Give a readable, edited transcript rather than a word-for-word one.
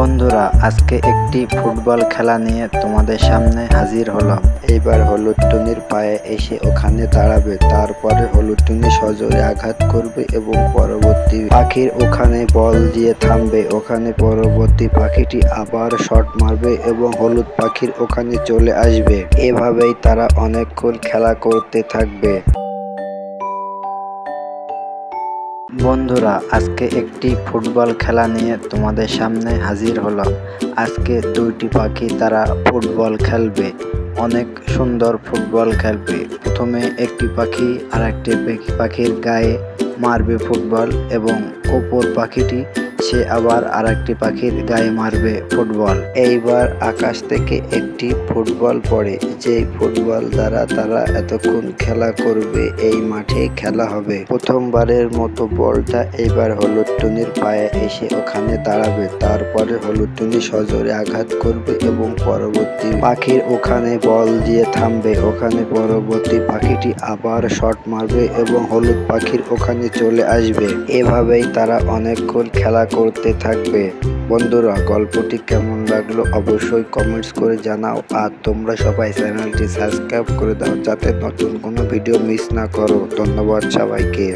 বন্ধুরা, আজকে একটি ফুটবল খেলা নিয়ে তোমাদের সামনে হাজির হলাম। এইবার হলুদ টুনির পায়ে এসে ওখানে দাঁড়াবে, তারপরে হলুদ টুনি সজোরে আঘাত করবে এবং পরবর্তী পাখির ওখানে বল দিয়ে থামবে। ওখানে পরবর্তী পাখিটি আবার শট মারবে এবং হলুদ পাখির ওখানে চলে আসবে। এভাবেই তারা অনেকক্ষণ খেলা করতে থাকবে। বন্ধুরা, আজকে একটি ফুটবল খেলা নিয়ে তোমাদের সামনে হাজির হলাম। আজকে দুইটি পাখি তারা ফুটবল খেলবে, অনেক সুন্দর ফুটবল খেলবে। প্রথমে একটি পাখি আর একটি পাখির গায়ে মারবে ফুটবল এবং অপর পাখিটি সে আবার আর একটি পাখির গায়ে মারবে ফুটবল। এইবার আকাশ থেকে একটি ফুটবল পড়ে, যেই ফুটবল দ্বারা তারা এতক্ষণ খেলা করবে। এই মাঠে খেলা হবে। প্রথমবারের মতো বলটা এইবার হলুদ টুনির পায়ে এসে ওখানে দাঁড়াবে, তারপরে হলুদ টুনি সজোরে আঘাত করবে এবং পরবর্তী পাখির ওখানে বল দিয়ে থামবে। ওখানে পরবর্তী পাখিটি আবার শট মারবে এবং হলুদ পাখির ওখানে চলে আসবে। এভাবেই তারা অনেকক্ষণ খেলা করতে থাকবে। বন্ধুরা, গল্পটি কেমন লাগলো অবশ্যই কমেন্টস করে জানাও, আর তোমরা সবাই চ্যানেলটি সাবস্ক্রাইব করে দাও যাতে নতুন কোনো ভিডিও মিস না করো। ধন্যবাদ সবাইকে।